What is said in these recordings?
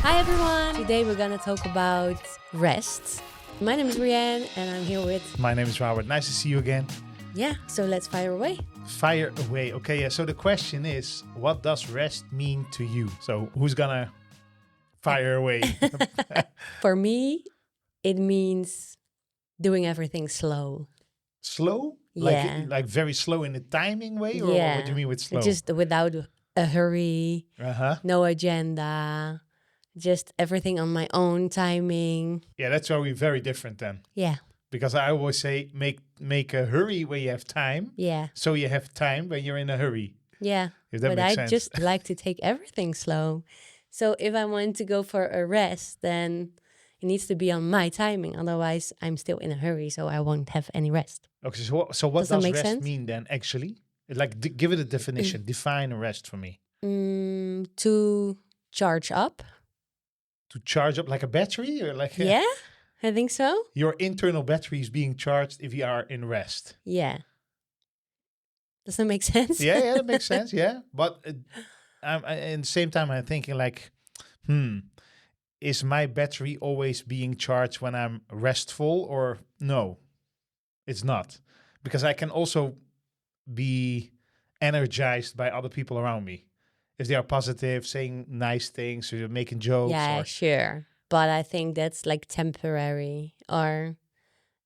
Hi everyone! Today we're gonna talk about rest. My name is Rianne and I'm here with... My name is Robert. Nice to see you again. Yeah, so let's fire away. Fire away. Okay, yeah. So the question is, what does rest mean to you? So who's gonna fire away? For me, it means doing everything slow. Slow? Yeah. Like very slow in the timing way? Or Yeah. what do you mean with slow? Just without a hurry, Uh-huh. no agenda, just everything on my own timing. Yeah, that's where we're very different then. Yeah, Because I always say make a hurry when you have time. yeah, So you have time when you're in a hurry. yeah. If that But makes I sense. just like to take everything slow. So if I want to go for a rest, then it needs to be on my timing. Otherwise, I'm still in a hurry, so I won't have any rest. Okay, so what Does that does make rest sense? mean then actually? Like give it a definition. Define rest for me. To charge up. To charge up like a battery or like Yeah, I think so. your internal battery is being charged if you are in rest. Yeah. Does that make sense? Yeah, that makes sense. Yeah, but at the same time, I'm thinking like, is my battery always being charged when I'm restful or no? It's not, because I can also be energized by other people around me if they are positive, saying nice things, or making jokes. Yeah, Or sure. But I think that's like temporary, or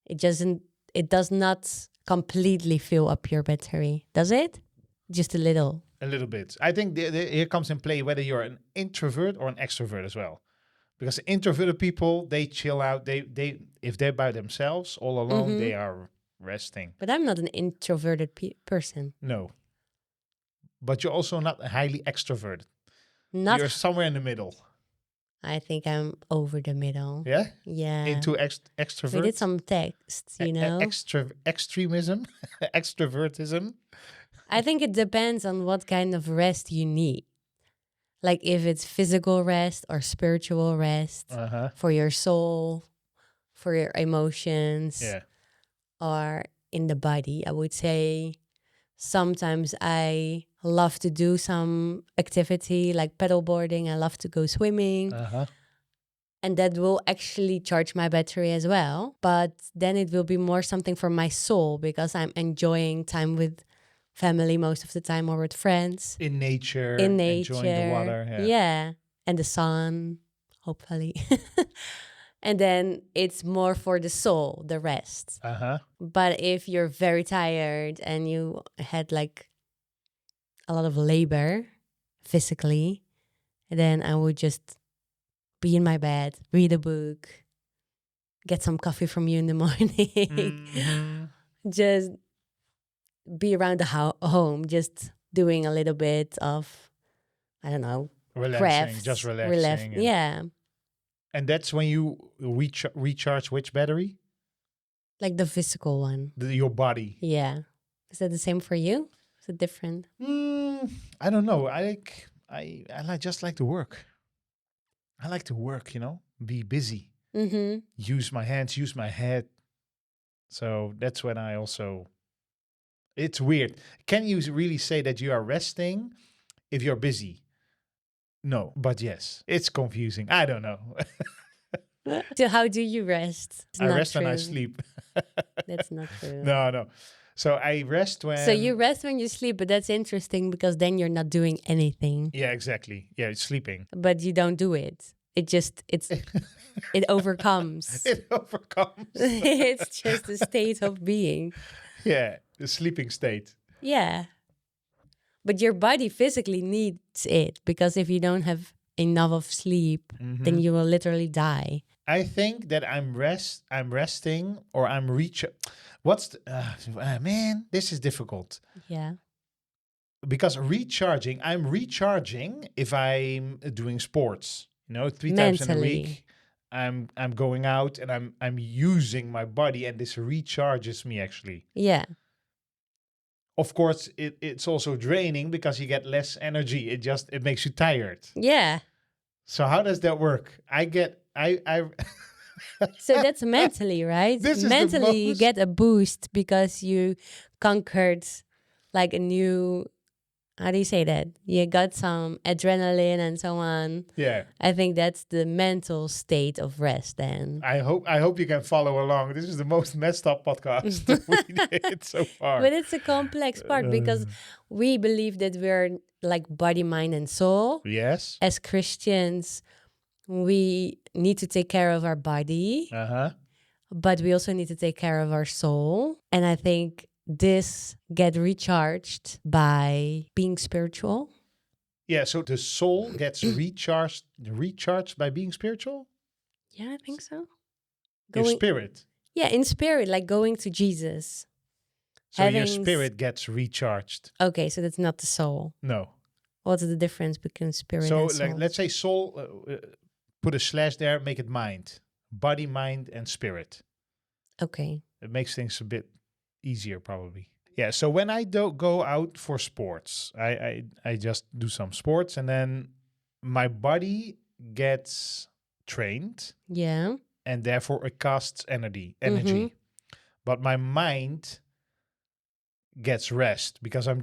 it does not completely fill up your battery, does it? Just a little. a little bit. I think here comes in play whether you're an introvert or an extrovert as well. Because introverted people, they chill out. They if they're by themselves, all alone, they are resting. But I'm not an introverted person. No. But you're also not highly extroverted. Not, You're somewhere in the middle. I think I'm over the middle. Yeah? Yeah. Into extrovert. We did some texts, you know? Extremism, extrovertism. I think it depends on what kind of rest you need. Like if it's physical rest or spiritual rest for your soul, for your emotions, Yeah. or in the body. I would say sometimes I love to do some activity like paddleboarding. I love to go swimming. And that will actually charge my battery as well. But then it will be more something for my soul because I'm enjoying time with family most of the time or with friends. In nature. In nature. Enjoying the water. Yeah. And the sun, hopefully. And then it's more for the soul, the rest. But if you're very tired and you had like a lot of labor physically, then I would just be in my bed, read a book, get some coffee from you in the morning, just be around the home, just doing a little bit of, I don't know, Relaxing, crafts, just relaxing. Yeah. And that's when you recharge which battery? Like the physical one. Your body. Yeah. Is that the same for you? Is it different? I don't know. I just like to work. I like to work, be busy. Use my hands, use my head. So that's when I also... It's weird. Can you really say that you are resting if you're busy? No, but yes. It's confusing. I don't know. So how do you rest? It's I not rest when I true. sleep. That's not true. No. So I rest when... So you rest when you sleep, but that's interesting because then you're not doing anything. Yeah, exactly. Yeah, it's sleeping. But you don't do it. It overcomes. It overcomes. It's just a state of being. Yeah, the sleeping state. Yeah. But your body physically needs it because if you don't have enough of sleep, then you will literally die. I think that I'm resting or I'm What's man, this is difficult. Yeah. Because I'm recharging if I'm doing sports. 3 times in a week. I'm going out and I'm using my body and this recharges me actually. Yeah. Of course, it's also draining because you get less energy. It makes you tired. Yeah. So how does that work? So that's mentally, right? Mentally, you get a boost because you conquered like a new how do you say that? You got some adrenaline and so on. Yeah. I think that's the mental state of rest then. I hope you can follow along. This is the most messed up podcast we did so far. But it's a complex part because we believe that we're like body, mind, and soul. Yes. As Christians, we need to take care of our body, but we also need to take care of our soul. And I think this get recharged by being spiritual. Yeah, so the soul gets recharged by being spiritual? Yeah, I think so. Your spirit. Yeah, in spirit, like going to Jesus. So your spirit gets recharged. Okay, so that's not the soul. No. What's the difference between spirit and soul? So let's say soul, put a slash there, make it mind. Body, mind, and spirit. Okay. It makes things a bit easier probably. Yeah, so when I go out for sports, I just do some sports and then my body gets trained. Yeah. And therefore it costs energy. But my mind gets rest because I'm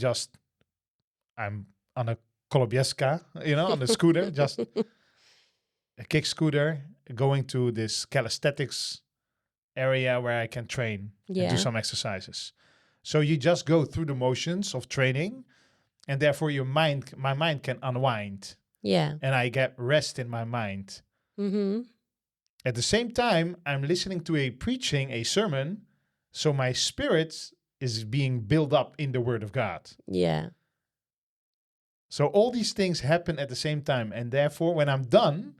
on a Kolobieska, on the scooter, just a kick scooter, going to this calisthenics area where I can train and do some exercises. So you just go through the motions of training and therefore my mind can unwind. Yeah. And I get rest in my mind. Mm-hmm. At the same time, I'm listening to a sermon, so my spirit is being built up in the Word of God. Yeah. So all these things happen at the same time. And therefore, when I'm done,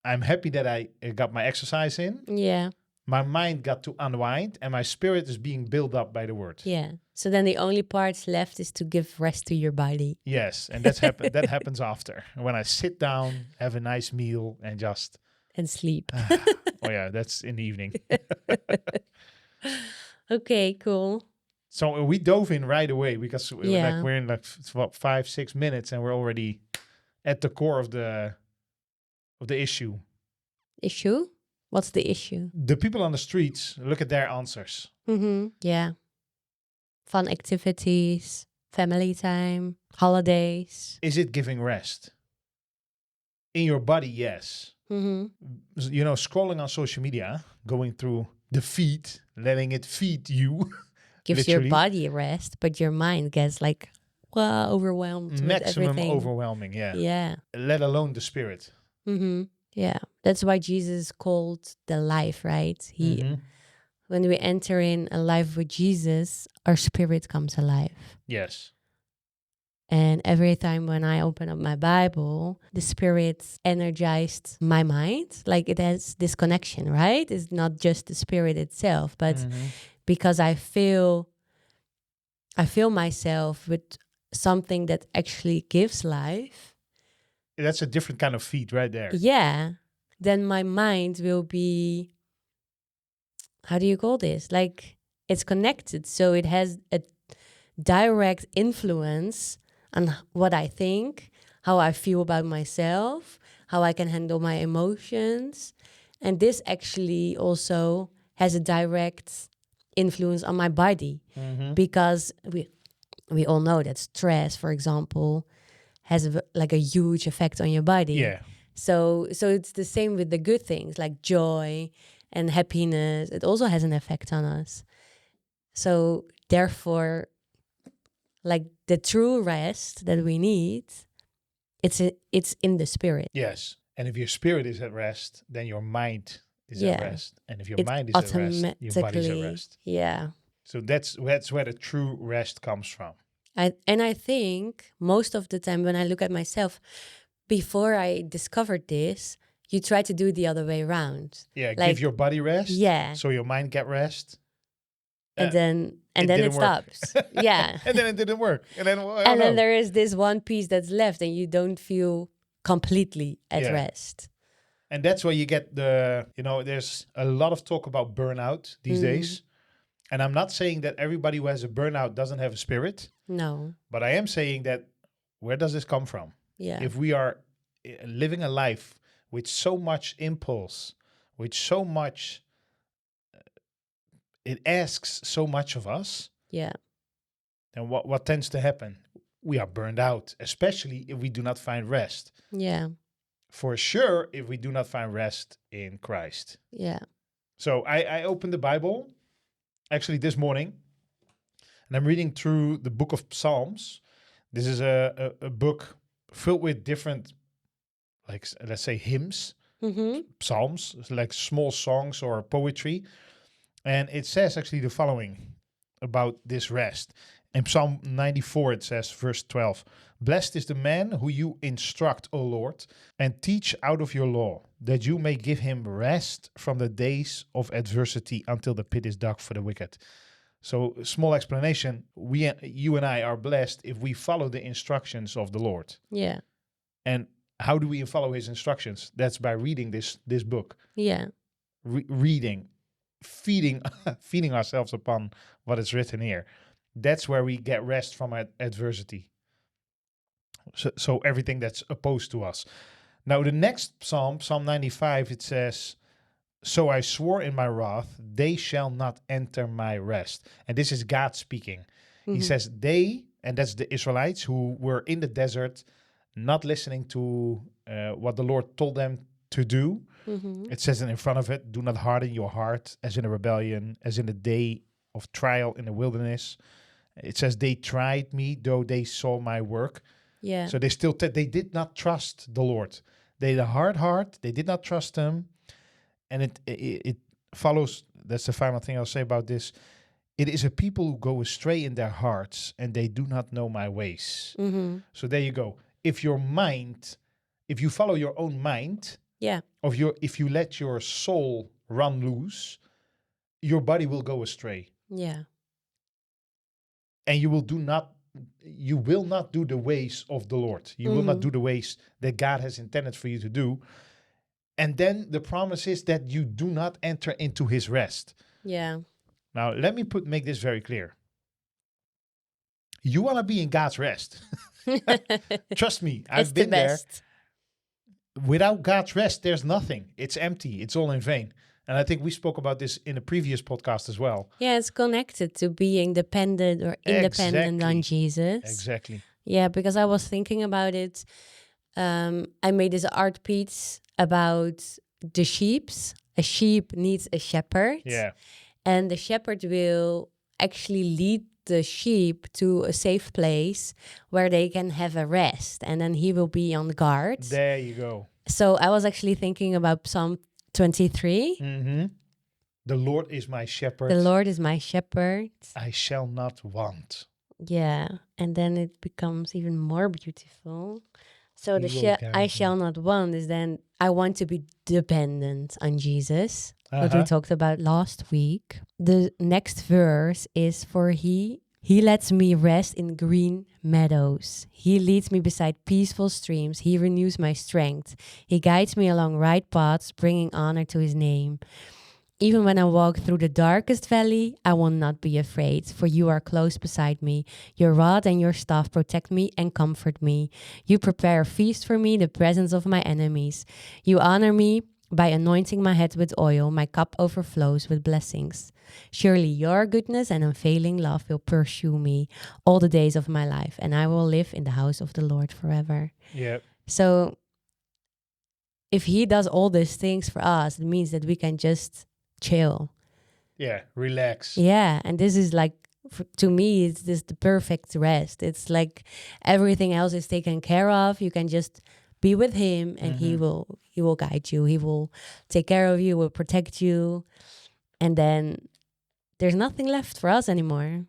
I'm happy that I got my exercise in. Yeah. My mind got to unwind and my spirit is being built up by the Word. Yeah. So then the only parts left is to give rest to your body. Yes. And that happens after. When I sit down, have a nice meal and just... And sleep. Oh yeah, that's in the evening. Okay, cool. So we dove in right away because we're in 5-6 minutes and we're already at the core of the issue. Issue? What's the issue? The people on the streets, look at their answers. Mm-hmm. Yeah. Fun activities, family time, holidays. Is it giving rest? In your body, yes. Mm-hmm. Scrolling on social media, going through the feed, letting it feed you. Gives your body rest, but your mind gets overwhelmed. Maximum overwhelming, yeah. Yeah. Let alone the spirit. Mm-hmm. Yeah. That's why Jesus called the life, right? When we enter in a life with Jesus, our spirit comes alive. Yes. And every time when I open up my Bible, the Spirit energized my mind. Like it has this connection, right? It's not just the Spirit itself, but because I feel myself with something that actually gives life. That's a different kind of feed right there. Yeah. Then my mind will be, how do you call this? Like it's connected. So it has a direct influence on what I think, how I feel about myself, how I can handle my emotions. And this actually also has a direct influence on my body because we all know that stress, for example, has a huge effect on your body. Yeah. So it's the same with the good things like joy and happiness. It also has an effect on us. So therefore, like the true rest that we need, it's in the spirit. Yes. And if your spirit is at rest, then your mind is at rest. And if your mind is at rest, your body is at rest. Yeah. So that's where the true rest comes from. I think most of the time when I look at myself, before I discovered this, you try to do it the other way around. Yeah, give your body rest. Yeah. So your mind get rest. And then it stops. Yeah. And then it didn't work. And then there is this one piece that's left and you don't feel completely at rest. And that's where you get there's a lot of talk about burnout these days. And I'm not saying that everybody who has a burnout doesn't have a spirit. No. But I am saying that where does this come from? Yeah. If we are living a life with so much impulse, with so much, it asks so much of us. Yeah. And what tends to happen? we are burned out, especially if we do not find rest. Yeah. For sure, if we do not find rest in Christ. Yeah. So I opened the Bible actually this morning, and I'm reading through the book of Psalms. This is a book filled with different, like, let's say, hymns, psalms, like small songs or poetry. And it says actually the following about this rest. In Psalm 94, it says, verse 12, "Blessed is the man who you instruct, O Lord, and teach out of your law, that you may give him rest from the days of adversity until the pit is dug for the wicked." So, small explanation, you and I are blessed if we follow the instructions of the Lord. Yeah. And how do we follow his instructions? That's by reading this book. Yeah. Reading, feeding ourselves upon what is written here. That's where we get rest from adversity. So everything that's opposed to us. Now the next Psalm 95, it says, "So I swore in my wrath, they shall not enter my rest." And this is God speaking. He says they, and that's the Israelites who were in the desert, not listening to what the Lord told them to do. It says in front of it, "Do not harden your heart as in a rebellion, as in the day of trial in the wilderness." It says they tried me, though they saw my work. Yeah. So they still, they did not trust the Lord. They had a hard heart. They did not trust him. And it follows, that's the final thing I'll say about this. It is a people who go astray in their hearts, and they do not know my ways. So there you go. If you follow your own mind, if you let your soul run loose, your body will go astray. Yeah. And you will not do the ways of the Lord. You will not do the ways that God has intended for you to do. And then the promise is that you do not enter into his rest. Yeah. Now, let me make this very clear. You want to be in God's rest. Trust me, I've been there. Without God's rest, there's nothing. It's empty. It's all in vain. And I think we spoke about this in a previous podcast as well. Yeah, it's connected to being dependent or independent on Jesus. Exactly. Yeah, because I was thinking about it. I made this art piece about the sheeps. A sheep needs a shepherd. Yeah. And the shepherd will actually lead the sheep to a safe place where they can have a rest. And then he will be on guard. There you go. So I was actually thinking about Psalm 23. The Lord is my shepherd. The Lord is my shepherd. I shall not want. Yeah. And then it becomes even more beautiful. So I shall not want is then I want to be dependent on Jesus. What we talked about last week. The next verse is for he lets me rest in green meadows. He leads me beside peaceful streams. He renews my strength. He guides me along right paths, bringing honor to his name. Even when I walk through the darkest valley, I will not be afraid, for you are close beside me. Your rod and your staff protect me and comfort me. You prepare a feast for me, the presence of my enemies. You honor me by anointing my head with oil. My cup overflows with blessings. Surely your goodness and unfailing love will pursue me all the days of my life, and I will live in the house of the Lord forever. Yeah. So if he does all these things for us, it means that we can just chill. Yeah, relax. Yeah, and this is like, to me, it's just the perfect rest. It's like everything else is taken care of. You can just be with him, and he will guide you. He will take care of you, will protect you. And then there's nothing left for us anymore.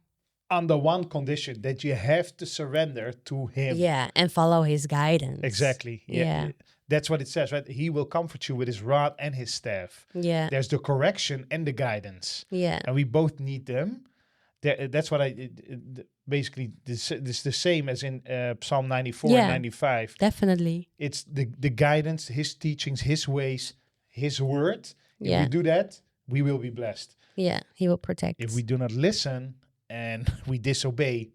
Under one condition, that you have to surrender to him. Yeah, and follow his guidance. Exactly. Yeah. That's what it says, right? He will comfort you with his rod and his staff. Yeah. There's the correction and the guidance. Yeah. And we both need them. That's what basically, this is the same as in Psalm 94 and 95. Definitely. It's the guidance, his teachings, his ways, his word. If we do that, we will be blessed. Yeah, he will protect. If we do not listen and we disobey,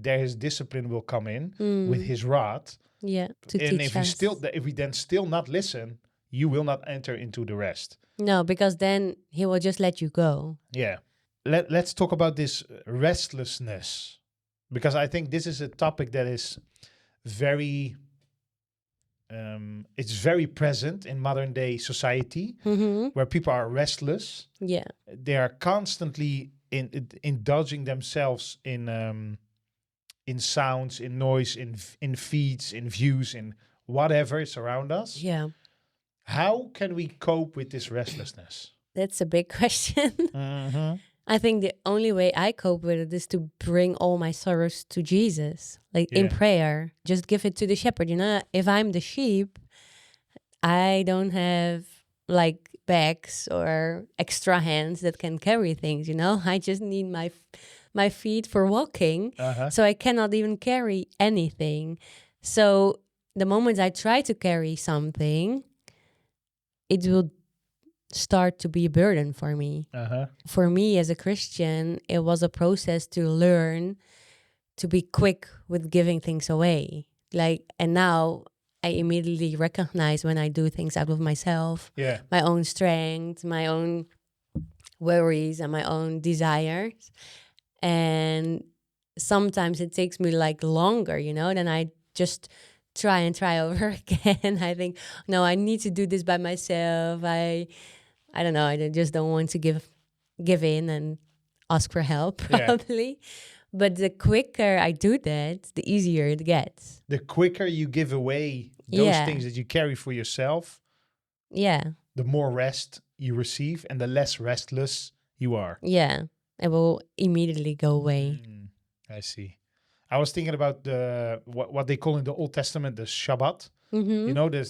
his discipline will come in with his rod. Yeah, to and teach if us. if we then still not listen, you will not enter into the rest. No, because then he will just let you go. Yeah. Let's talk about this restlessness. because I think this is a topic that is very, it's very present in modern day society, where people are restless. Yeah. They are constantly indulging themselves in sounds, in noise, in feeds, in views, in whatever is around us. Yeah. How can we cope with this restlessness? That's a big question. I think the only way I cope with it is to bring all my sorrows to Jesus, like in prayer. Just give it to the shepherd. If I'm the sheep, I don't have like bags or extra hands that can carry things. I just need my feet for walking, so I cannot even carry anything. So the moment I try to carry something, it will start to be a burden for me. For me as a Christian, it was a process to learn to be quick with giving things away. And now I immediately recognize when I do things out of myself, my own strength, my own worries, and my own desires. And sometimes it takes me longer, then I just try over again. I think, no, I need to do this by myself. I don't know. I just don't want to give in and ask for help, probably. But the quicker I do that, the easier it gets. The quicker you give away those things that you carry for yourself, the more rest you receive and the less restless you are. Yeah, it will immediately go away. I see. I was thinking about what they call in the Old Testament the Shabbat.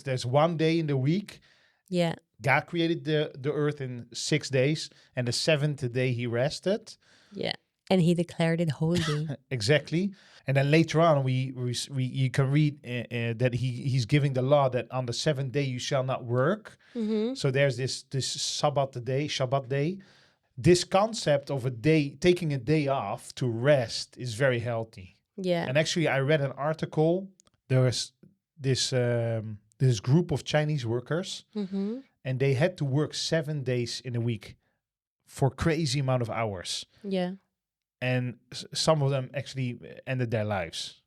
There's one day in the week. Yeah. God created the earth in 6 days, and the seventh day he rested. Yeah. And he declared it holy. Exactly. And then later on, we you can read that he's giving the law that on the seventh day you shall not work. So there's this Shabbat day. This concept of taking a day off to rest is very healthy. Yeah. And actually, I read an article. There was this group of Chinese workers, and they had to work 7 days in a week for crazy amount of hours. Yeah. And some of them actually ended their lives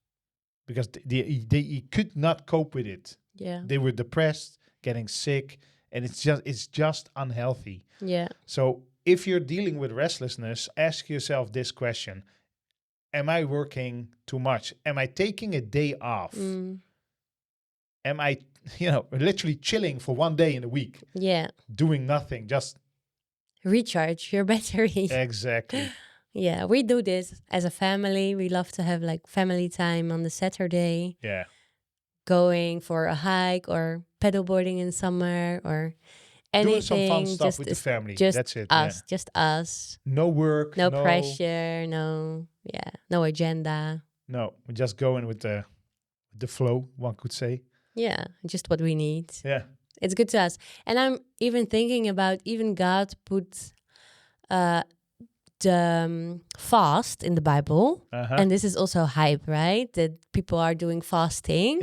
because they could not cope with it. Yeah. They were depressed, getting sick, and it's just unhealthy. Yeah. So if you're dealing with restlessness, ask yourself this question: am I working too much? Am I taking a day off? Am I, literally chilling for 1 day in a week? Yeah. Doing nothing, just recharge your battery. Exactly. Yeah, we do this as a family. We love to have family time on the Saturday. Yeah. Going for a hike or paddleboarding in summer or anything. Doing some fun stuff with the family. That's it. Just us. No work. No pressure. No agenda. No, we're just going with the flow, one could say. Yeah, just what we need. Yeah. It's good to us. And I'm even thinking about God put the fast in the Bible, and this is also hype, right? That people are doing fasting,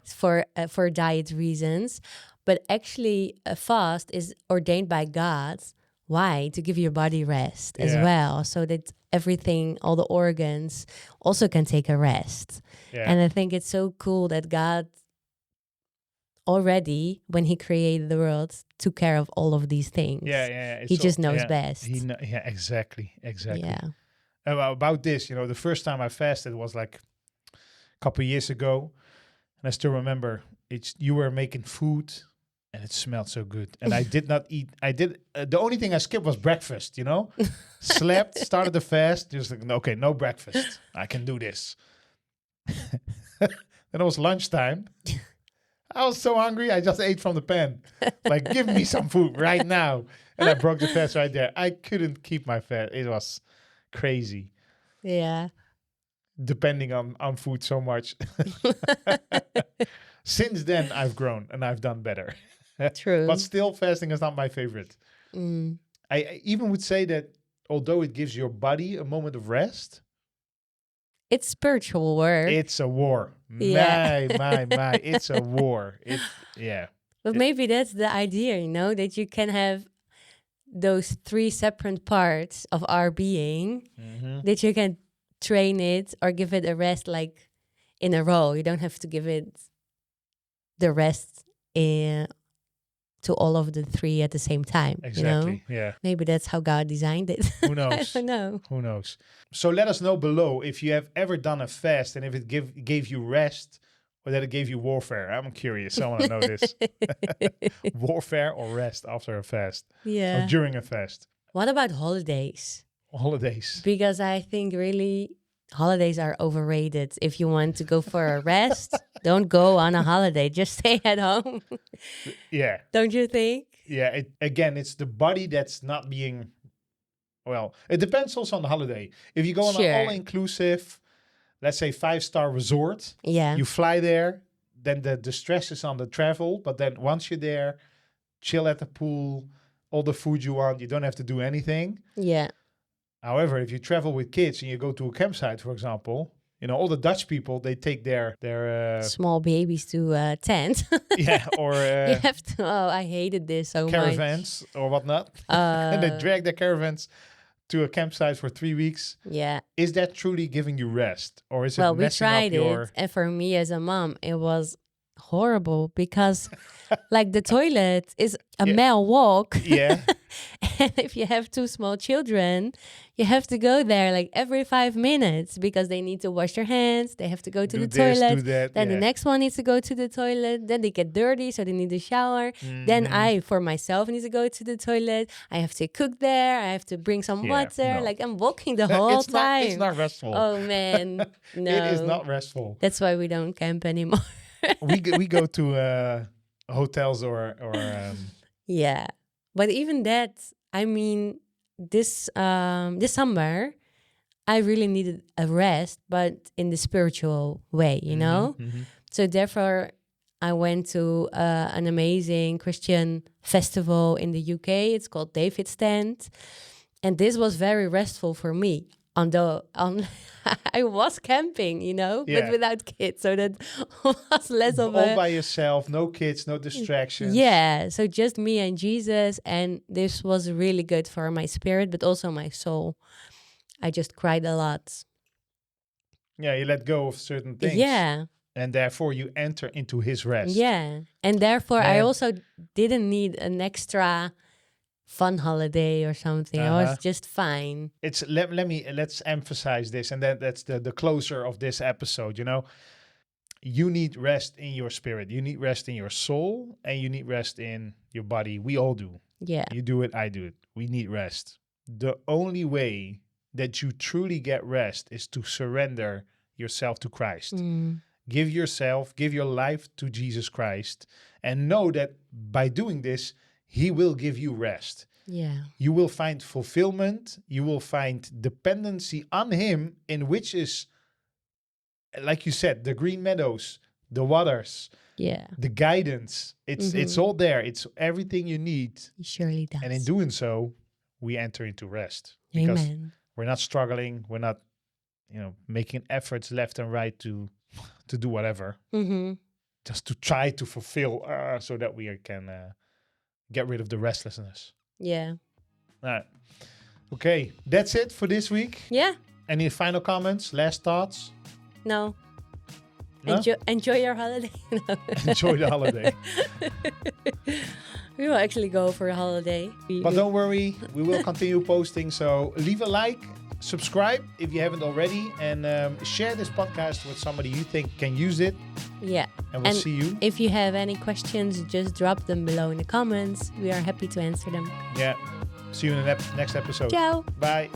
for diet reasons, but actually a fast is ordained by God. Why? To give your body rest as well, so that everything, all the organs, also can take a rest. And I think it's so cool that God already, when he created the world, took care of all of these things. He just knows best. Exactly. Yeah. About this, the first time I fasted was like a couple of years ago, and I still remember you were making food, and it smelled so good. And I did not eat. The only thing I skipped was breakfast. Slept, started the fast. Just like, okay, no breakfast. I can do this. Then it was lunchtime. I was so hungry, I just ate from the pan. Like, give me some food right now. And I broke the fast right there. I couldn't keep my fast. It was crazy. Yeah. Depending on food so much. Since then, I've grown and I've done better. True. But still, fasting is not my favorite. I even would say that although it gives your body a moment of rest, it's spiritual work. It's a war. Yeah. My. It's a war. But maybe that's the idea, that you can have those 3 separate parts of our being that you can train it or give it a rest like in a row. You don't have to give it the rest to all of the 3 at the same time. Exactly. Yeah. Maybe that's how God designed it. Who knows? I don't know. Who knows? So let us know below if you have ever done a fast and if it gave you rest or that it gave you warfare. I'm curious. I want to know this. Warfare or rest after a fast? Yeah. Or during a fast? What about holidays? Holidays. Because I think really holidays are overrated. If you want to go for a rest, don't go on a holiday. Just stay at home. Yeah. Don't you think? Yeah. It's the body that's not being, well, it depends also on the holiday. If you go on an all-inclusive, let's say 5-star resort, you fly there, then the stress is on the travel. But then once you're there, chill at the pool, all the food you want, you don't have to do anything. Yeah. However, if you travel with kids and you go to a campsite, for example, all the Dutch people, they take their small babies to a tent. Yeah, or you have to. Oh, I hated this so caravans much. or whatnot, and they drag their caravans to a campsite for 3 weeks. Yeah, is that truly giving you rest, or is it? Well, we tried it, and for me as a mom, it was horrible because, like, the toilet is a mile walk. Yeah. And if you have 2 small children, you have to go there like every 5 minutes because they need to wash their hands. They have to go to the toilet. Do that, then the next one needs to go to the toilet. Then they get dirty, so they need to shower. Then I, for myself, need to go to the toilet. I have to cook there. I have to bring some water. No. Like, I'm walking the whole time. It's not restful. Oh, man. No. It is not restful. That's why we don't camp anymore. we go to hotels or yeah. But even that, I mean, this summer, I really needed a rest, but in the spiritual way, you know? So therefore, I went to an amazing Christian festival in the UK. It's called David's Stand. And this was very restful for me. Although I was camping, but without kids. So that was less of all by yourself, no kids, no distractions. Yeah, so just me and Jesus. And this was really good for my spirit, but also my soul. I just cried a lot. Yeah, you let go of certain things. Yeah. And therefore you enter into his rest. Yeah. And therefore I also didn't need an extra fun holiday or something. I was just fine. It's let's emphasize this, and that's the closer of this episode. You need rest in your spirit, you need rest in your soul, and you need rest in your body. We all do. Yeah, you do it, I do it. We need rest. The only way that you truly get rest is to surrender yourself to Christ. Give your life to Jesus Christ, and know that by doing this, He will give you rest. Yeah. You will find fulfillment. You will find dependency on Him, in which is, like you said, the green meadows, the waters, the guidance. It's all there. It's everything you need. He surely does. And in doing so, we enter into rest. Because we're not struggling. We're not, making efforts left and right to do whatever. Just to try to fulfill so that we can get rid of the restlessness. Yeah. All right. Okay, that's it for this week. Yeah. Any final comments, last thoughts? No? Enjoy your holiday. No. Enjoy the holiday. We will actually go for a holiday. But don't worry, we will continue posting. So leave a like, subscribe if you haven't already, and share this podcast with somebody you think can use it. Yeah. And we'll see you. If you have any questions, just drop them below in the comments. We are happy to answer them. Yeah. See you in the next episode. Ciao. Bye.